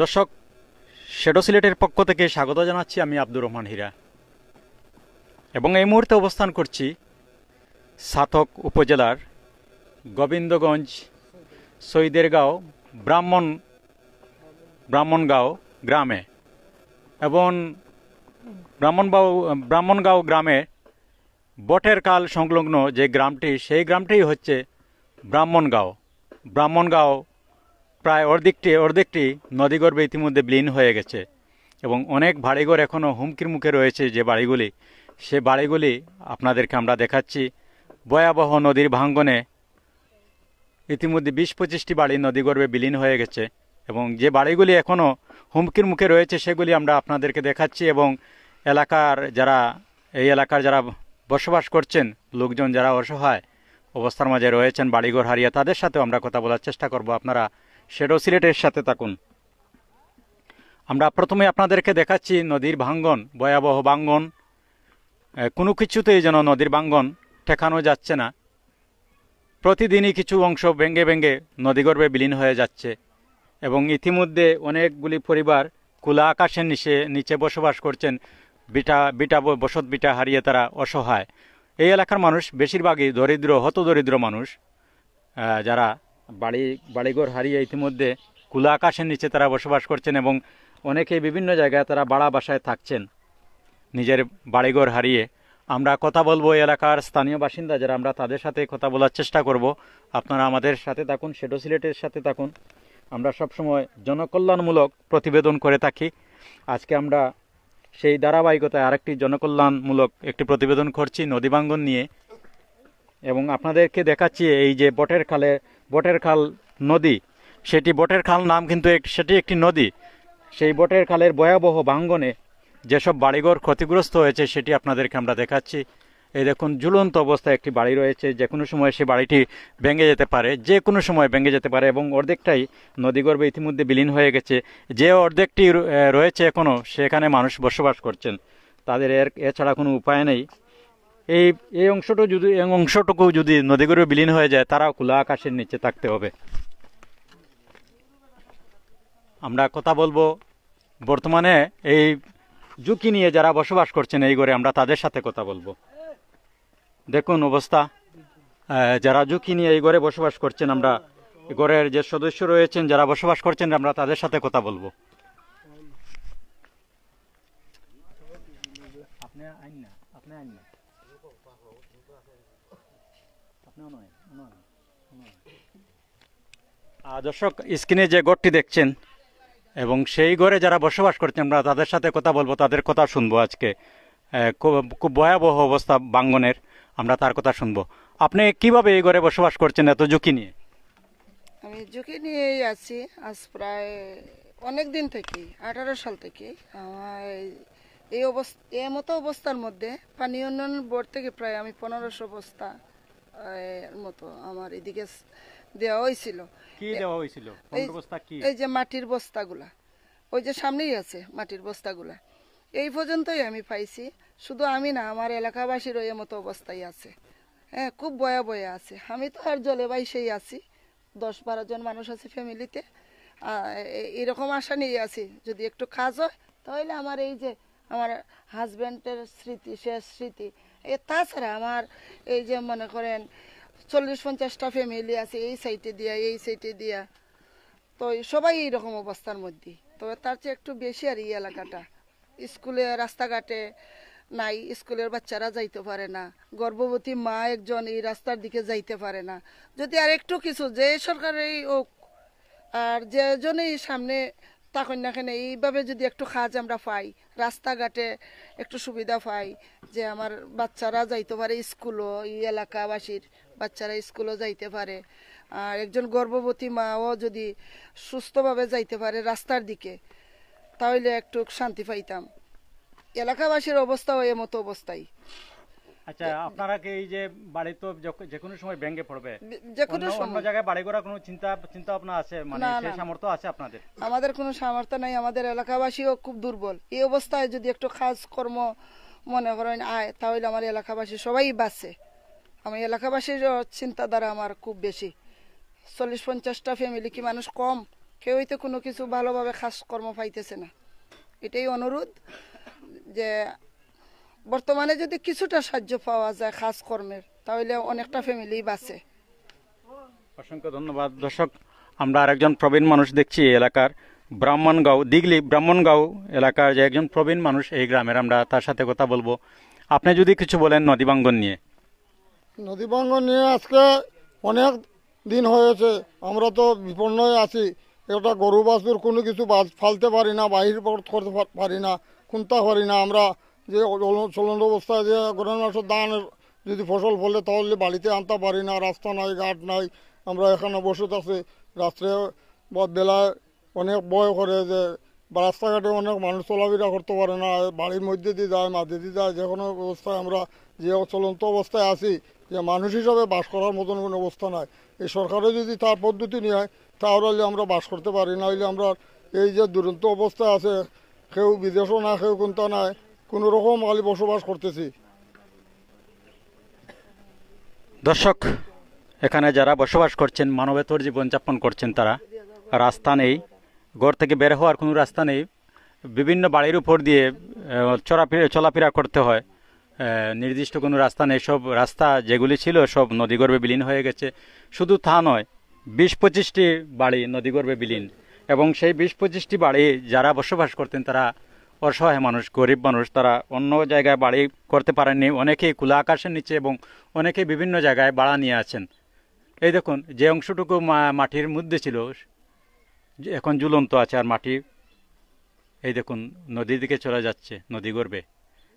দর্শক, শ্যাডো সিলেটের পক্ষ থেকে স্বাগত জানাচ্ছি আমি আব্দুর রহমান হীরা, এবং এই মুহূর্তে অবস্থান করছি ছাতক উপজেলার গোবিন্দগঞ্জ সৈদেরগাঁও ব্রাহ্মণগাঁও গ্রামে। এবং ব্রাহ্মণগাঁও গ্রামে বটের কাল সংলগ্ন যে গ্রামটি, সেই গ্রামটি হচ্ছে ব্রাহ্মণগাঁও প্রায় অর্ধেকটি নদীগর্ভে ইতিমধ্যে বিলীন হয়ে গেছে, এবং অনেক বাড়িঘর এখনও হুমকির মুখে রয়েছে। যে বাড়িগুলি, সে বাড়িগুলি আপনাদেরকে আমরা দেখাচ্ছি। ভয়াবহ নদীর ভাঙ্গনে ইতিমধ্যে 20-25টি বাড়ি নদীগর্ভে বিলীন হয়ে গেছে, এবং যে বাড়িগুলি এখনও হুমকির মুখে রয়েছে সেগুলি আমরা আপনাদেরকে দেখাচ্ছি। এবং এই এলাকার যারা বসবাস করছেন, লোকজন যারা অসহায় অবস্থার মাঝে রয়েছেন, বাড়িঘর হারিয়ে, তাদের সাথেও আমরা কথা বলার চেষ্টা করব। আপনারা শ্যাডো সিলেটের সাথে থাকুন। আমরা প্রথমে আপনাদেরকে দেখাচ্ছি নদীর ভাঙ্গন, ভয়াবহ ভাঙ্গন। কোনো কিছুতেই যেন নদীর ভাঙ্গন ঠেকানো যাচ্ছে না। প্রতিদিনই কিছু অংশ ভেঙে ভেঙে নদীগর্ভে বিলীন হয়ে যাচ্ছে, এবং ইতিমধ্যে অনেকগুলি পরিবার খোলা আকাশের নিচে বসবাস করছেন। বসত বিটা হারিয়ে তারা অসহায়। এই এলাকার মানুষ বেশিরভাগই হতদরিদ্র মানুষ, যারা বাড়িঘর হারিয়ে ইতিমধ্যে খোলা আকাশের নিচে তারা বসবাস করছেন, এবং অনেকেই বিভিন্ন জায়গায় তারা ভাড়া বাসায় থাকছেন নিজের বাড়িঘর হারিয়ে। আমরা কথা বলবো এলাকার স্থানীয় বাসিন্দা যারা, আমরা তাদের সাথে কথা বলার চেষ্টা করব। আপনারা আমাদের সাথে থাকুন, শ্যাডো সিলেটের সাথে থাকুন। আমরা সবসময় জনকল্যাণমূলক প্রতিবেদন করে থাকি। আজকে আমরা সেই ধারাবাহিকতায় আরেকটি জনকল্যাণমূলক একটি প্রতিবেদন করছি নদী ভাঙ্গন নিয়ে, এবং আপনাদেরকে দেখাচ্ছি এই যে বটের খাল নদী, সেটি বটের খাল নাম, কিন্তু সেটি একটি নদী। সেই বটের খালের ভয়াবহ ভাঙ্গনে যেসব বাড়িঘর ক্ষতিগ্রস্ত হয়েছে সেটি আপনাদেরকে আমরা দেখাচ্ছি। এই দেখুন, ঝুলন্ত অবস্থায় একটি বাড়ি রয়েছে। যে কোনো সময় সে বাড়িটি ভেঙে যেতে পারে, এবং অর্ধেকটাই নদীগর্ভে ইতিমধ্যে বিলীন হয়ে গেছে। যে অর্ধেকটি রয়েছে এখনও, সেখানে মানুষ বসবাস করছেন। তাদের এছাড়া কোনো উপায় নেই। এই অংশটুকু যদি নদীগর্ভে বিলীন হয়ে যায়, তারাও খোলা আকাশের নিচে থাকতে হবে। আমরা কথা বলবো বর্তমানে এই ঝুঁকি নিয়ে যারা বসবাস করছেন এই ঘরে, আমরা তাদের সাথে কথা বলবো। দেখুন অবস্থা, যারা ঝুঁকি নিয়ে এই ঘরে বসবাস করছেন, আমরা ঘরের যে সদস্য রয়েছেন যারা বসবাস করছেন, আমরা তাদের সাথে কথা বলবো। দর্শক, স্ক্রিনে যে ঘরটি দেখছেন, এবং সেই ঘরে যারা বসবাস করছেন, আমরা তাদের সাথে কথা বলবো, তাদের কথা শুনবো। আজকে খুব ভয়াবহ অবস্থা ভাঙ্গনের, আমরা তার কথা শুনবো। আপনি কিভাবে এই ঘরে বসবাস করছেন এত ঝুঁকি নিয়ে? আমি ঝুঁকি নিয়েই আছি আজ প্রায় অনেক দিন থেকে, 18 সাল থেকে। আমার এই মতো অবস্থার মধ্যে পানি উন্নয়ন বোর্ড থেকে প্রায় আমি 1500 বস্তা মতো আমার এদিকে দেওয়া হয়েছিল। কি দেওয়া হয়েছিল? এই যে মাটির বস্তাগুলা, ওই যে সামনেই আছে মাটির বস্তাগুলা, এই পর্যন্তই আমি পাইছি। শুধু আমি না, আমার এলাকাবাসীরও এই মতো অবস্থায় আছে। হ্যাঁ, খুব ভয়াবহ আছে। আমি তো আর জলে বাইসেই আছি, 10-12 জন মানুষ আছে ফ্যামিলিতে। এরকম আশা নিয়ে আছি যদি একটু কাজ হয়, তাহলে আমার এই যে আমার হাজব্যান্ডের স্মৃতি, শেষ স্মৃতি, তাছাড়া আমার এই যে মনে করেন 40-50টা ফ্যামিলি আছে এই সাইডে দিয়া, তো সবাই এইরকম অবস্থার মধ্যে। তবে তার চেয়ে একটু বেশি আর এই এলাকাটা, স্কুলে রাস্তাঘাটে নাই, স্কুলের বাচ্চারা যাইতে পারে না, গর্ভবতী মা একজন এই রাস্তার দিকে যাইতে পারে না। যদি আর একটু কিছু, যে সরকারের আর যে জন্যই সামনে তখন না কেন, এইভাবে যদি একটু কাজ আমরা পাই, রাস্তাঘাটে একটু সুবিধা পাই, যে আমার বাচ্চারা যাইতে পারে স্কুলও, এই এলাকাবাসীর বাচ্চারা স্কুলও যাইতে পারে, আর একজন গর্ভবতী মাও যদি সুস্থভাবে যাইতে পারে রাস্তার দিকে, তাহলে একটু শান্তি পাইতাম। এলাকাবাসীর অবস্থাও এমতো অবস্থায়। আচ্ছা, আপনারা কি এই যে বাড়ি তো যে কোনো সময় ভেঙে পড়বে, যে কোনো অন্য জায়গায় বাড়ি করার কোনো চিন্তা ভাবনা আছে? মানে সেই সামর্থ্য আছে আপনাদের? আমাদের কোনো সামর্থ্য নাই, আমাদের এলাকাবাসীও খুব দুর্বল। এই অবস্থায় যদি একটু কাজকর্ম মনে করেন আয়, তাহলে আমার এলাকাবাসী সবাই বাঁচে। আমার এলাকাবাসীর চিন্তাধারা আমার খুব বেশি। 40-50টা ফ্যামিলি কি মানুষ কম? কেউই তো কোনো কিছু ভালোভাবে কাজকর্ম পাইতেছে না। এটাই অনুরোধ যে বর্তমানে যদি কিছুটা সাহায্য পাওয়া যায় কাজকর্মের, তাহলে অনেকটা ফ্যামিলি বাঁচে। অসংখ্য ধন্যবাদ। দর্শক, আমরা আরেকজন প্রবীণ মানুষ দেখছি এই এলাকার, ব্রাহ্মণগাঁও দিগলি ব্রাহ্মণগাঁও এলাকার যে একজন প্রবীণ মানুষ এই গ্রামের, আমরা তার সাথে কথা বলবো। আপনি যদি কিছু বলেন নদী ভাঙ্গন নিয়ে। নদী ভাঙ্গন নিয়ে আজকে অনেক দিন হয়েছে, আমরা তো বিপন্ন হয়ে আছি। এটা গরু বাছুর কোনো কিছু ফালতে পারি না, বাহির করতে পারি না, খুনতে পারি না। আমরা যে চলন্ত অবস্থায় যে গরুর মাসের ধান যদি ফসল ফলে তাহলে বাড়িতে আনতে পারি না, রাস্তা নাই, ঘাট নাই। আমরা এখানে বসে থাকি রাত্রে বা বেলায়, অনেক ভয় করে যে রাস্তাঘাটে অনেক মানুষ চলাফেরা করতে পারে না, বাড়ির মধ্যে দিয়ে যায়, মাঝে দিয়ে যায়। যে কোনো অবস্থায় আমরা যে চলন্ত অবস্থায় আছি, যে মানুষ হিসাবে বাস করার মতন কোনো অবস্থা নাই। এই সরকারে যদি তার পদ্ধতি নেয় তাহলে আমরা বাস করতে পারি না। হইলে আমরা এই যে দুরন্ত অবস্থায় আছে, কেউ বিদেশও না, কেউ কোনটা নাই, কোনো রকম খালি বসবাস করতেছি। দর্শক, এখানে যারা বসবাস করছেন, মানবেতর জীবনযাপন করছেন, তারা রাস্তা নেই, ঘর থেকে বের হওয়ার কোনো রাস্তা নেই, বিভিন্ন বাড়ির উপর দিয়ে চলাফেরা করতে হয়, নির্দিষ্ট কোনো রাস্তা নেই। সব রাস্তা যেগুলি ছিল সব নদীগর্ভে বিলীন হয়ে গেছে। শুধু তা নয়, 20-25টি বাড়ি নদীগর্ভে বিলীন, এবং সেই 20-25টি বাড়ি যারা বসবাস করতেন তারা অসহায় মানুষ, গরিব মানুষ, তারা অন্য জায়গায় বাড়ি করতে পারেননি। অনেকেই খোলা আকাশের নিচে এবং অনেকেই বিভিন্ন জায়গায় ভাড়া নিয়ে আছেন। এই দেখুন, যে অংশটুকু মাটির মধ্যে ছিল এখন ঝুলন্ত আছে, আর মাটি এই দেখুন নদীর দিকে চলে যাচ্ছে, নদীগর্ভে।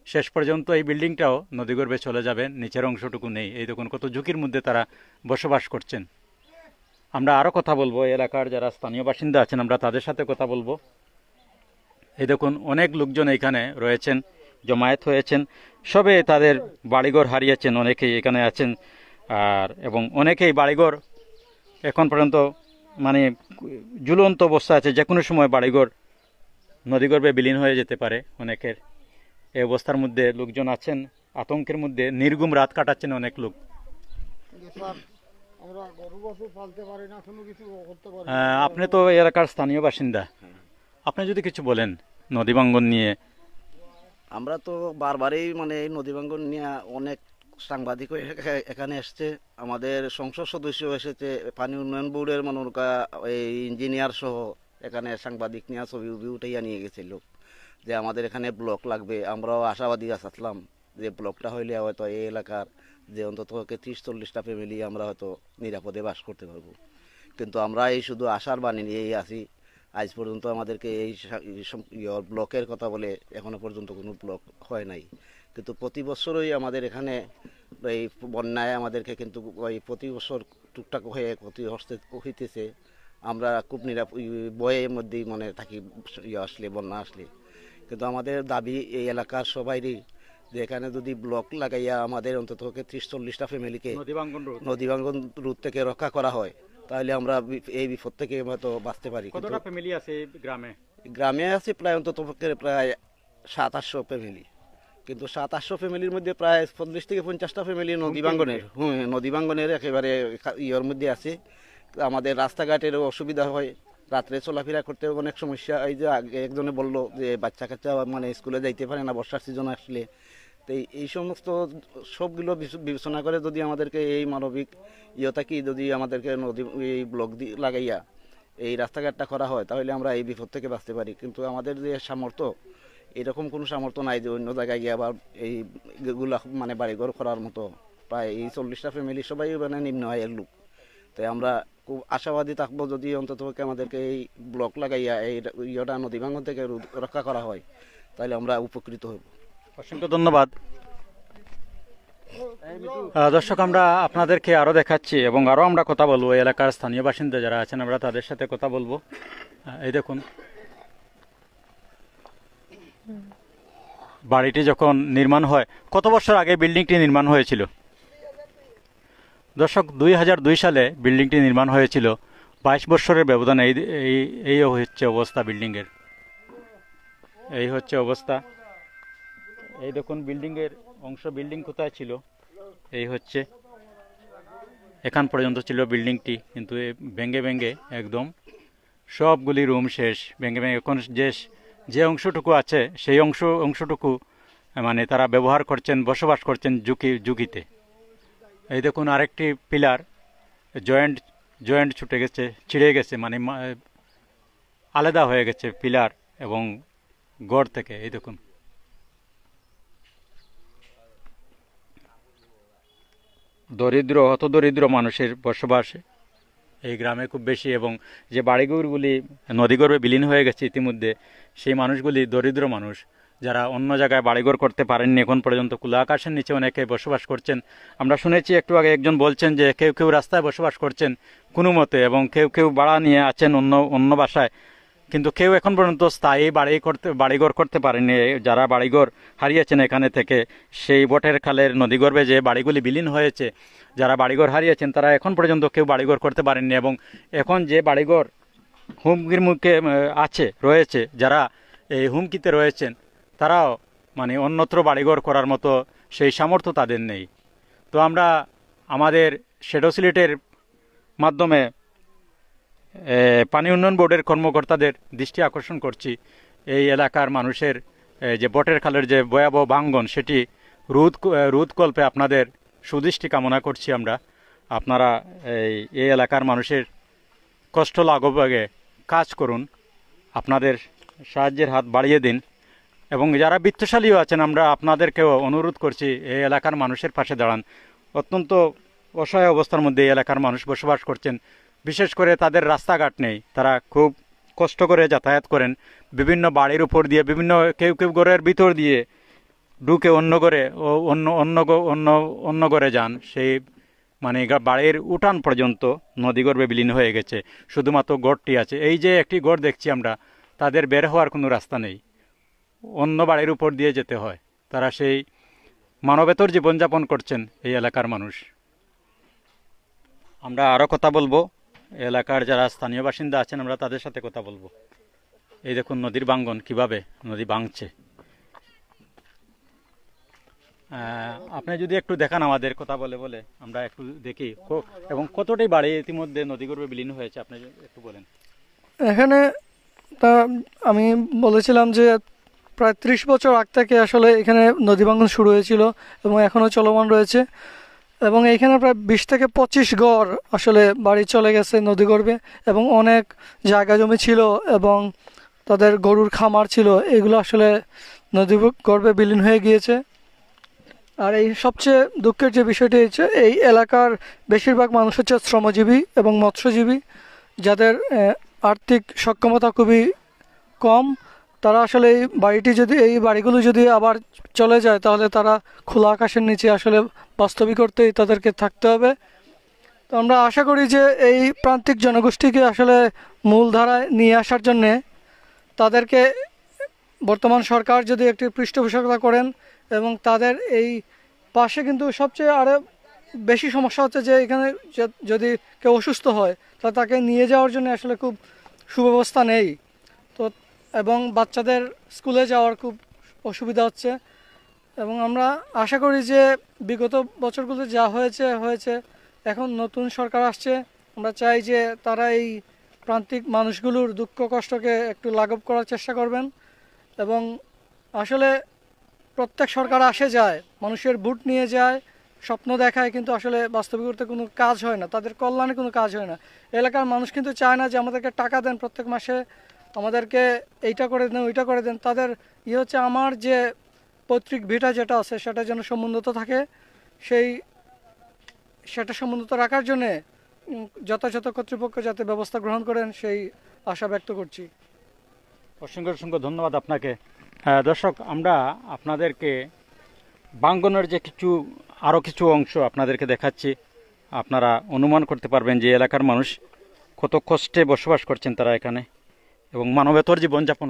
শেষ পর্যন্ত এই বিল্ডিংটাও নদীগর্ভে চলে যাবে, নিচের অংশটুকু নেই। এই দেখুন কত ঝুঁকির মধ্যে তারা বসবাস করছেন। আমরা আরও কথা বলবো, এলাকার যারা স্থানীয় বাসিন্দা আছেন আমরা তাদের সাথে কথা বলবো। এই দেখুন অনেক লোকজন এখানে রয়েছেন, জমায়েত হয়েছেন, সবে তাদের বাড়িঘর হারিয়েছেন, অনেকেই এখানে আছেন। আর এবং অনেকেই বাড়িঘর এখন পর্যন্ত মানে ঝুলন্ত অবস্থা আছে, যে কোনো সময় বাড়িঘর নদীগর্ভে বিলীন হয়ে যেতে পারে অনেকের। এই অবস্থার মধ্যে লোকজন আছেন, আতঙ্কের মধ্যে নির্ঘুম রাত কাটাচ্ছেন অনেক লোক। আমরা গরু বাছুর পালতে পারি না, কোনো কিছু করতে পারি আপনি তো এই এলাকার স্থানীয় বাসিন্দা, আপনি যদি কিছু বলেন নদী ভাঙ্গন নিয়ে। আমরা তো বারবারই মানে এই নদী ভাঙ্গন নিয়ে অনেক সাংবাদিক এখানে এসছে, আমাদের সংসদ সদস্য এসেছে, পানি উন্নয়ন বোর্ডের মনোরকা এই ইঞ্জিনিয়ার সহ এখানে সাংবাদিক নিয়ে ছবি উঠাইয়া নিয়ে গেছিল যে আমাদের এখানে ব্লক লাগবে। আমরাও আশাবাদী আসলাম যে ব্লকটা হইলে হয়তো এই এলাকার যে অন্তত 30-40টা ফ্যামিলি আমরা হয়তো নিরাপদে বাস করতে পারবো। কিন্তু আমরা এই শুধু আশার বাণী নিয়েই আছি। আজ পর্যন্ত আমাদেরকে এই ব্লকের কথা বলে এখনো পর্যন্ত কোনো ব্লক হয় নাই। কিন্তু প্রতি বছরই আমাদের এখানে এই বন্যায় আমাদেরকে কিন্তু ওই প্রতি বছর টুকটাক হয়ে ক্ষতি হইতেছে। আমরা খুব ভয়ের মধ্যেই মনে থাকি আসলে, বন্যা আসলে। কিন্তু আমাদের দাবি এই এলাকার সবাইরই যে এখানে যদি ব্লক লাগাইয়া আমাদের অন্তত 30-40টা ফ্যামিলিকে নদী ভাঙ্গন রুট থেকে রক্ষা করা হয়, তাহলে আমরা এই বিপদ থেকে হয়তো বাঁচতে পারি। কতটা ফ্যামিলি আছে এই গ্রামে? গ্রামে আছে প্রায় অন্তত প্রায় 700-800 ফ্যামিলি, কিন্তু 700-800 ফ্যামিলির মধ্যে প্রায় 40-50টা ফ্যামিলি নদী ভাঙ্গনের একেবারে ইয়ের মধ্যে আছে। আমাদের রাস্তাঘাটেরও অসুবিধা হয়, রাত্রে চলাফেরা করতে অনেক সমস্যা। এই যে আগে একজনে বললো যে বাচ্চা কাচ্চা মানে স্কুলে যাইতে পারে না বর্ষার সিজন আসলে। তো এই সমস্ত সবগুলো বিবেচনা করে যদি আমাদেরকে এই মানবিক ইয়েটা কি যদি আমাদেরকে নদী এই ব্লক লাগাইয়া এই রাস্তাঘাটটা করা হয়, তাহলে আমরা এই বিপদ থেকে বাঁচতে পারি। কিন্তু আমাদের যে সামর্থ্য, এরকম কোনো সামর্থ্য নাই যে অন্য জায়গায় গিয়ে আবার এইগুলা মানে বাড়িঘর করার মতো। প্রায় এই 40টা ফ্যামিলি সবাই মানে নিম্ন আয়ের লোক। তাই আমরা খুব আশাবাদী থাকবো যদি অন্তত আমাদেরকে এই ব্লক লাগাইয়া এই ইয়েটা নদী ভাঙ্গন থেকে রক্ষা করা হয়, তাহলে আমরা উপকৃত হব। অসংখ্য ধন্যবাদ। দর্শক, আমরা আপনাদেরকে আরও দেখাচ্ছি এবং আরও আমরা কথা বলবো। এলাকার স্থানীয় বাসিন্দা যারা আছেন আমরা তাদের সাথে কথা বলবো। এই দেখুন বাড়িটি যখন নির্মাণ হয়, কত বছর আগে বিল্ডিংটি নির্মাণ হয়েছিল? দর্শক, 2002 সালে বিল্ডিংটি নির্মাণ হয়েছিল। 22 বছরের ব্যবধানে এই হচ্ছে অবস্থা বিল্ডিংয়ের। এই হচ্ছে অবস্থা। এই দেখুন বিল্ডিংয়ের অংশ, বিল্ডিং কোথায় ছিল, এই হচ্ছে এখান পর্যন্ত ছিল বিল্ডিংটি, কিন্তু ভেঙে ভেঙে একদম সবগুলি রুম শেষ, ভেঙে ভেঙে এখন যে অংশটুকু আছে সেই অংশটুকু মানে তারা ব্যবহার করছেন, বসবাস করছেন ঝুঁকিতে। এই দেখুন আরেকটি পিলার জয়েন্ট ছুটে গেছে, ছিঁড়ে গেছে, মানে আলাদা হয়ে গেছে পিলার এবং গড় থেকে। এই দেখুন হতদরিদ্র মানুষের বসবাস এই গ্রামে খুব বেশি, এবং যে বাড়িঘরগুলি নদীগর্ভে বিলীন হয়ে গেছে ইতিমধ্যে, সেই মানুষগুলি দরিদ্র মানুষ, যারা অন্য জায়গায় বাড়িঘর করতে পারেননি এখন পর্যন্ত। খোলা আকাশের নিচে অনেকে বসবাস করছেন। আমরা শুনেছি একটু আগে একজন বলছেন যে কেউ রাস্তায় বসবাস করছেন কোনো মতে, এবং কেউ ভাড়া নিয়ে আছেন অন্য বাসায়, কিন্তু কেউ এখন পর্যন্ত স্থায়ী বাড়িঘর করতে পারেনি। যারা বাড়িঘর হারিয়েছেন এখানে থেকে, সেই বটের খালের নদীগর্ভে যে বাড়িগুলি বিলীন হয়েছে, যারা বাড়িঘর হারিয়েছেন তারা এখন পর্যন্ত কেউ বাড়িঘর করতে পারেননি। এবং এখন যে বাড়িঘর হুমকির মুখে রয়েছে, যারা এই হুমকিতে রয়েছেন, তারাও মানে অন্যত্র বাড়িঘর করার মতো সেই সামর্থ্য তাদের নেই। তো আমরা আমাদের শ্যাডো সিলেটের মাধ্যমে পানি উন্নয়ন বোর্ডের কর্মকর্তাদের দৃষ্টি আকর্ষণ করছি, এই এলাকার মানুষের যে বটের খালের যে ভয়াবহ ভাঙ্গন, সেটি রোধকল্পে আপনাদের সুদৃষ্টি কামনা করছি আমরা। আপনারা এই এলাকার মানুষের কষ্ট লাঘবে কাজ করুন, আপনাদের সাহায্যের হাত বাড়িয়ে দিন, এবং যারা বিত্তশালীও আছেন আমরা আপনাদেরকেও অনুরোধ করছি এই এলাকার মানুষের পাশে দাঁড়ান। অত্যন্ত অসহায় অবস্থার মধ্যে এই এলাকার মানুষ বসবাস করছেন। বিশেষ করে তাদের রাস্তাঘাট নেই, তারা খুব কষ্ট করে যাতায়াত করেন, বিভিন্ন বাড়ির উপর দিয়ে, বিভিন্ন কেউ ঘরের ভিতর দিয়ে ঢুকে অন্য ঘরে অন্য ঘরে যান। সেই মানে বাড়ির উঠান পর্যন্ত নদীগর্ভে বিলীন হয়ে গেছে, শুধুমাত্র গড়টি আছে। এই যে একটি গড় দেখছি আমরা, তাদের বের হওয়ার কোনো রাস্তা নেই, অন্য বাড়ির উপর দিয়ে যেতে হয়। তারা সেই মানবেতর জীবনযাপন করছেন এই এলাকার মানুষ। আমরা আরও কথা বলবো, এলাকার যারা স্থানীয় বাসিন্দা আছেন আমরা তাদের সাথে কথা বলবো। এই দেখুন নদীর ভাঙ্গন, কিভাবে নদী ভাঙছে। আপনি যদি একটু দেখান আমাদের, কথা বলে আমরা একটু দেখি, এবং কতটাই বাড়ি ইতিমধ্যে নদীগর্ভে বিলীন হয়েছে আপনি একটু বলেন। এখানে তা আমি বলেছিলাম যে প্রায় 30 বছর আগ থেকে আসলে এখানে নদী ভাঙ্গন শুরু হয়েছিল এবং এখনও চলমান রয়েছে, এবং এইখানে প্রায় 20 থেকে 25 ঘর আসলে বাড়ি চলে গেছে নদীগর্ভে, এবং অনেক জায়গা জমি ছিল এবং তাদের গরুর খামার ছিল, এগুলো আসলে নদীগর্ভে বিলীন হয়ে গিয়েছে। আর এই সবচেয়ে দুঃখের যে বিষয়টি হচ্ছে, এই এলাকার বেশিরভাগ মানুষ হচ্ছে শ্রমজীবী এবং মৎস্যজীবী, যাদের আর্থিক সক্ষমতা খুবই কম। তারা আসলে এই বাড়িগুলো যদি আবার চলে যায়, তাহলে তারা খোলা আকাশের নিচে আসলে বাস্তবিক করতেই তাদেরকে থাকতে হবে। তো আমরা আশা করি যে এই প্রান্তিক জনগোষ্ঠীকে আসলে মূলধারায় নিয়ে আসার জন্যে তাদেরকে বর্তমান সরকার যদি একটি পৃষ্ঠপোষকতা করেন, এবং তাদের এই পাশে কিন্তু সবচেয়ে আরও বেশি সমস্যা হচ্ছে যে এখানে যদি কেউ অসুস্থ হয় তা তাকে নিয়ে যাওয়ার জন্য আসলে খুব সুব্যবস্থা নেই। তো এবং বাচ্চাদের স্কুলে যাওয়ার খুব অসুবিধা হচ্ছে, এবং আমরা আশা করি যে বিগত বছরগুলো যা হয়েছে, এখন নতুন সরকার আসছে, আমরা চাই যে তারা এই প্রান্তিক মানুষগুলোর দুঃখ কষ্টকে একটু লাঘব করার চেষ্টা করবেন। এবং আসলে প্রত্যেক সরকার আসে যায়, মানুষের ভোট নিয়ে যায়, স্বপ্ন দেখায়, কিন্তু আসলে বাস্তবিকতে কোনো কাজ হয় না, তাদের কল্যাণে কোনো কাজ হয় না। এলাকার মানুষ কিন্তু চায় না যে আমাদেরকে টাকা দেন প্রত্যেক মাসে, আমাদেরকে এইটা করে দেন ওইটা করে দেন। তাদের হচ্ছে আমার যে পৈতৃক ভিটা যেটা আছে সেটা যেন সমুন্নত থাকে, সেটা সমুন্নত রাখার জন্যে যথাযথ কর্তৃপক্ষ যাতে ব্যবস্থা গ্রহণ করেন সেই আশা ব্যক্ত করছি। অসংখ্য ধন্যবাদ আপনাকে। দর্শক, আমরা আপনাদেরকে ভাঙ্গনের যে আরও কিছু অংশ আপনাদেরকে দেখাচ্ছি। আপনারা অনুমান করতে পারবেন যে এলাকার মানুষ কত কষ্টে বসবাস করছেন তারা এখানে, এবং মানবেতর জীবনযাপন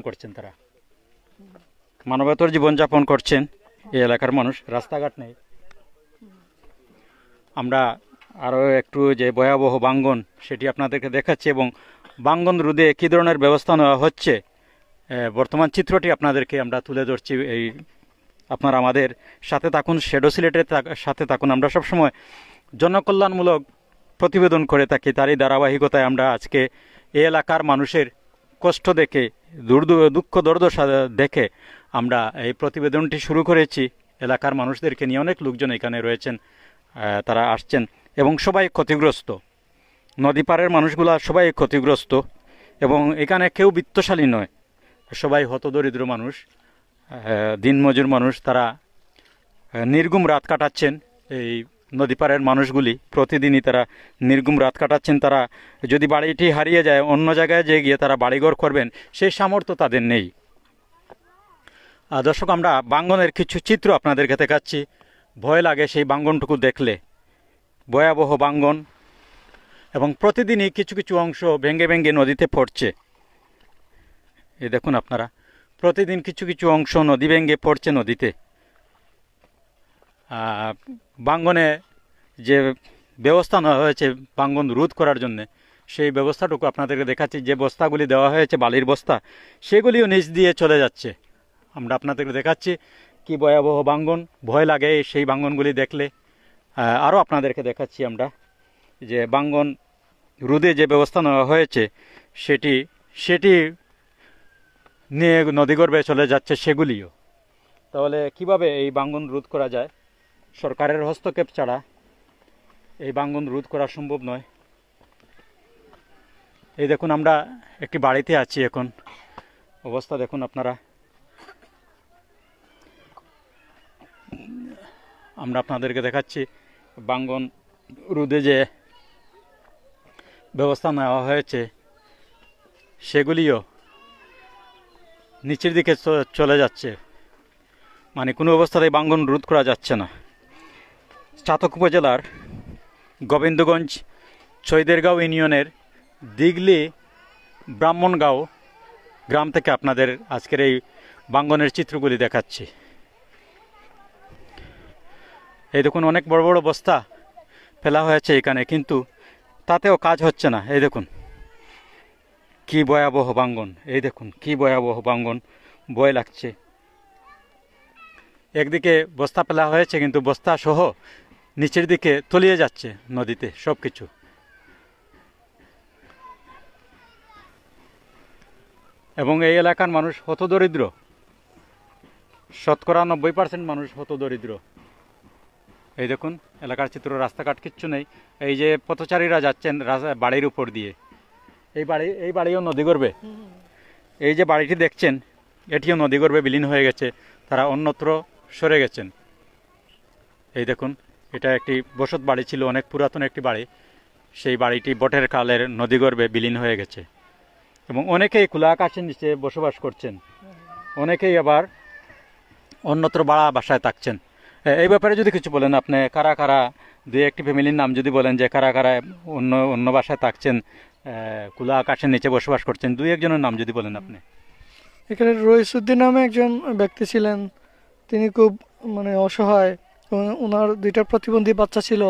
করছেন এই এলাকার মানুষ। রাস্তাঘাট নেই। আমরা আরও একটু যে ভয়াবহ ভাঙ্গন সেটি আপনাদেরকে দেখাচ্ছি, এবং ভাঙ্গন রোধে কী ধরনের ব্যবস্থা নেওয়া হচ্ছে বর্তমান চিত্রটি আপনাদেরকে আমরা তুলে ধরছি। আপনারা আমাদের সাথে থাকুন, শ্যাডো সিলেটের সাথে থাকুন। আমরা সবসময় জনকল্যাণমূলক প্রতিবেদন করে থাকি, তারই ধারাবাহিকতায় আমরা আজকে এই এলাকার মানুষের কষ্ট দেখে দুঃখ দুর্দশা দেখে আমরা এই প্রতিবেদনটি শুরু করেছি। এলাকার মানুষদেরকে নিয়ে অনেক লোকজন এখানে রয়েছেন, তারা আসছেন এবং সবাই ক্ষতিগ্রস্ত। নদী পাড়ের মানুষগুলা সবাই ক্ষতিগ্রস্ত এবং এখানে কেউ বিত্তশালী নয়, সবাই হতদরিদ্র মানুষ, দিনমজুর মানুষ। তারা নির্ঘুম রাত কাটাচ্ছেন। এই নদী পাড়ের মানুষগুলি প্রতিদিনই তারা নির্ঘুম রাত কাটাচ্ছেন। তারা যদি বাড়িটি হারিয়ে যায়, অন্য জায়গায় যে গিয়ে তারা বাড়িঘর করবেন সেই সামর্থ্য তাদের নেই। দর্শক, আমরা বাঙ্গনের কিছু চিত্র আপনাদেরকে দেখাচ্ছি। ভয় লাগে সেই বাঙ্গনটুকু দেখলে, ভয়াবহ বাঙ্গন, এবং প্রতিদিনই কিছু কিছু অংশ ভেঙে ভেঙে নদীতে পড়ছে। এই দেখুন আপনারা, প্রতিদিন কিছু কিছু অংশ নদী ভেঙে পড়ছে নদীতে। বাঙ্গনে যে ব্যবস্থা নেওয়া হয়েছে বাঙ্গন রোধ করার জন্য, সেই ব্যবস্থাটুকু আপনাদেরকে দেখাচ্ছি। যে বস্তাগুলি দেওয়া হয়েছে, বালির বস্তা, সেগুলিও নিচ দিয়ে চলে যাচ্ছে। আমরা আপনাদেরকে দেখাচ্ছি কি ভয়াবহ বাঙ্গন, ভয় লাগে সেই বাঙ্গনগুলি দেখলে। আরও আপনাদেরকে দেখাচ্ছি আমরা যে বাঙ্গন রোধে যে ব্যবস্থা নেওয়া হয়েছে সেটি নিয়ে নদীগর্ভে চলে যাচ্ছে সেগুলিও। তাহলে কিভাবে এই বাঙ্গন রোধ করা যায়? সরকারের হস্তক্ষেপ ছাড়া এই বাঙ্গন রোধ করা সম্ভব নয়। এই দেখুন, আমরা একটি বাড়িতে আছি এখন, অবস্থা দেখুন আপনারা। আমরা আপনাদেরকে দেখাচ্ছি বাঙ্গন রোধে যে ব্যবস্থা নেওয়া হয়েছে সেগুলিও নিচের দিকে চলে যাচ্ছে, মানে কোনো অবস্থাতেই বাঙ্গন রোধ করা যাচ্ছে না। চাতক উপজেলার গোবিন্দগঞ্জ চৈদেরগাঁও ইউনিয়নের দিগলি ব্রাহ্মণগাঁও গ্রাম থেকে আপনাদের আজকের এই বাঙ্গনের চিত্রগুলি দেখাচ্ছি। এই দেখুন, অনেক বড় বড় বস্তা ফেলা হয়েছে এখানে, কিন্তু তাতেও কাজ হচ্ছে না। এই দেখুন কি ভয়াবহ বাঙ্গন, এই দেখুন কি ভয়াবহ বাঙ্গন, ভয় লাগছে। একদিকে বস্তা ফেলা হয়েছে, কিন্তু বস্তা সহ নিচের দিকে তলিয়ে যাচ্ছে নদীতে সব কিছু। এবং এই এলাকার মানুষ হতদরিদ্র, শতকরা 90% মানুষ হতদরিদ্র। এই দেখুন এলাকার চিত্র, রাস্তাঘাট কিচ্ছু নেই। এই যে পথচারীরা যাচ্ছেন বাড়ির উপর দিয়ে, এই বাড়িও নদীগর্ভে। এই যে বাড়িটি দেখছেন এটিও নদীগর্ভে বিলীন হয়ে গেছে, তারা অন্যত্র সরে গেছেন। এই দেখুন, এটা একটি বসত বাড়ি ছিল, অনেক পুরাতন একটি বাড়ি। সেই বাড়িটি বটের কালের নদীগর্ভে বিলীন হয়ে গেছে এবং অনেকেই খোলা আকাশের নিচে বসবাস করছেন, অনেকেই আবার অন্যত্র বাড়া বাসায় থাকছেন। এই ব্যাপারে যদি কিছু বলেন আপনি, কারা কারা, দুই একটি ফ্যামিলির নাম যদি বলেন যে কারা কারা অন্য বাসায় থাকছেন, খোলা আকাশের নিচে বসবাস করছেন, দুই একজনের নাম যদি বলেন আপনি। এখানে রইসুদ্দিন নামে একজন ব্যক্তি ছিলেন, তিনি খুব অসহায়। ওনার 2টা প্রতিবন্ধী বাচ্চা ছিল,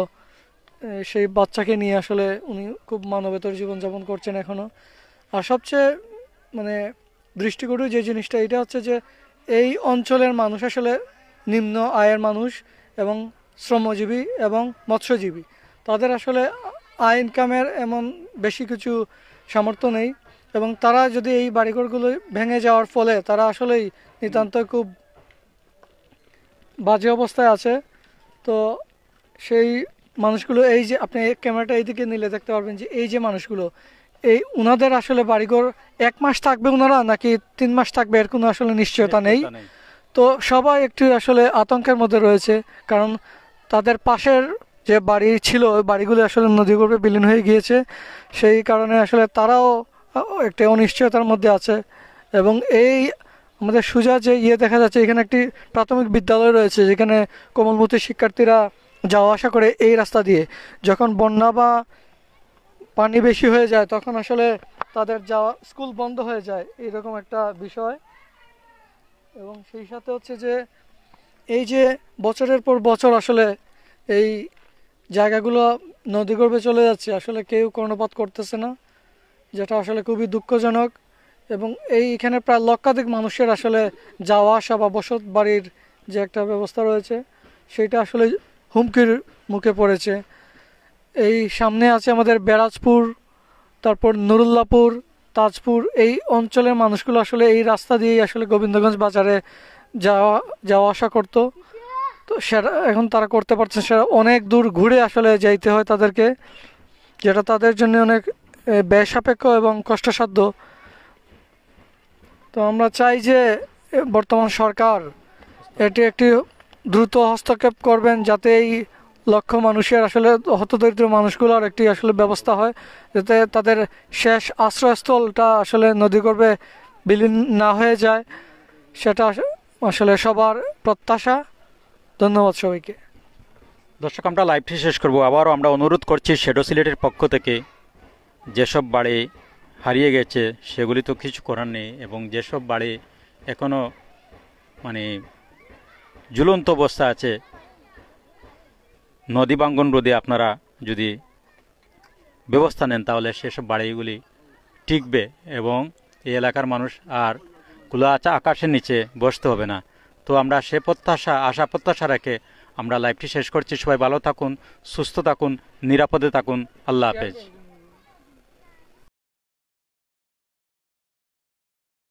সেই বাচ্চাকে নিয়ে আসলে উনি খুব মানবেতর জীবনযাপন করছেন এখনও। আর সবচেয়ে দৃষ্টিকটু যে জিনিসটা এটা হচ্ছে যে এই অঞ্চলের মানুষ আসলে নিম্ন আয়ের মানুষ এবং শ্রমজীবী এবং মৎস্যজীবী। তাদের আসলে আয় ইনকামের এমন বেশি কিছু সামর্থ্য নেই এবং তারা যদি এই বাড়িঘরগুলো ভেঙে যাওয়ার ফলে তারা আসলেই নিতান্ত খুব বাজে অবস্থায় আছে। তো সেই মানুষগুলো, এই যে আপনি ক্যামেরাটা এইদিকে নিলে দেখতে পারবেন যে এই যে মানুষগুলো, এই উনাদের আসলে বাড়িঘর 1 মাস থাকবে ওনারা নাকি 3 মাস থাকবে এর কোনো আসলে নিশ্চয়তা নেই। তো সবাই একটু আসলে আতঙ্কের মধ্যে রয়েছে, কারণ তাদের পাশের যে বাড়ি ছিল ওই বাড়িগুলো আসলে নদীগর্ভে বিলীন হয়ে গিয়েছে। সেই কারণে আসলে তারাও একটা অনিশ্চয়তার মধ্যে আছে। এবং এই আমাদের সুজা যে দেখা যাচ্ছে, এখানে একটি প্রাথমিক বিদ্যালয় রয়েছে যেখানে কোমলমতি শিক্ষার্থীরা যাওয়া আসা করে এই রাস্তা দিয়ে। যখন বন্যা বা পানি বেশি হয়ে যায় তখন আসলে তাদের যাওয়া, স্কুল বন্ধ হয়ে যায়, এরকম একটা বিষয়। এবং সেই সাথে হচ্ছে যে এই যে বছরের পর বছর আসলে এই জায়গাগুলো নদীগর্ভে চলে যাচ্ছে, আসলে কেউ কর্ণপাত করতেছে না, যেটা আসলে খুবই দুঃখজনক। এবং এইখানে প্রায় লক্ষাধিক মানুষের আসলে যাওয়া আসা বা বসত বাড়ির যে একটা ব্যবস্থা রয়েছে সেটা আসলে হুমকির মুখে পড়েছে। এই সামনে আছে আমাদের বেরাজপুর, তারপর নুরুল্লাহপুর, তাজপুর এই অঞ্চলের মানুষগুলো আসলে এই রাস্তা দিয়েই আসলে গোবিন্দগঞ্জ বাজারে যাওয়া আসা করতো। তো সেটা এখন তারা করতে পারছে, সেটা অনেক দূর ঘুরে আসলে যাইতে হয় তাদেরকে, যেটা তাদের জন্য অনেক ব্যয় সাপেক্ষ এবং কষ্টসাধ্য। তো আমরা চাই যে বর্তমান সরকার এটি একটি দ্রুত হস্তক্ষেপ করবেন, যাতে এই লক্ষ মানুষের আসলে হতদরিদ্র মানুষগুলোর একটি আসলে ব্যবস্থা হয়, যাতে তাদের শেষ আশ্রয়স্থলটা আসলে নদীগর্ভে বিলীন না হয়ে যায়, সেটা আসলে সবার প্রত্যাশা। ধন্যবাদ সবাইকে। দর্শক, আমরা লাইভটি শেষ করব। আবারও আমরা অনুরোধ করছি শ্যাডো সিলেটের পক্ষ থেকে, যেসব বাড়ি হারিয়ে গেছে সেগুলি তো কিছু করার নেই, এবং যেসব বাড়ি এখনও মানে ঝুলন্ত অবস্থা আছে, নদী ভাঙ্গন রোধে আপনারা যদি ব্যবস্থা নেন তাহলে সেসব বাড়িগুলি টিকবে এবং এই এলাকার মানুষ আর খোলা আকাশের নিচে বসতে হবে না। তো আমরা সে আশা প্রত্যাশা রেখে আমরা লাইভটি শেষ করছি। সবাই ভালো থাকুন, সুস্থ থাকুন, নিরাপদে থাকুন। আল্লাহ হাফেজ।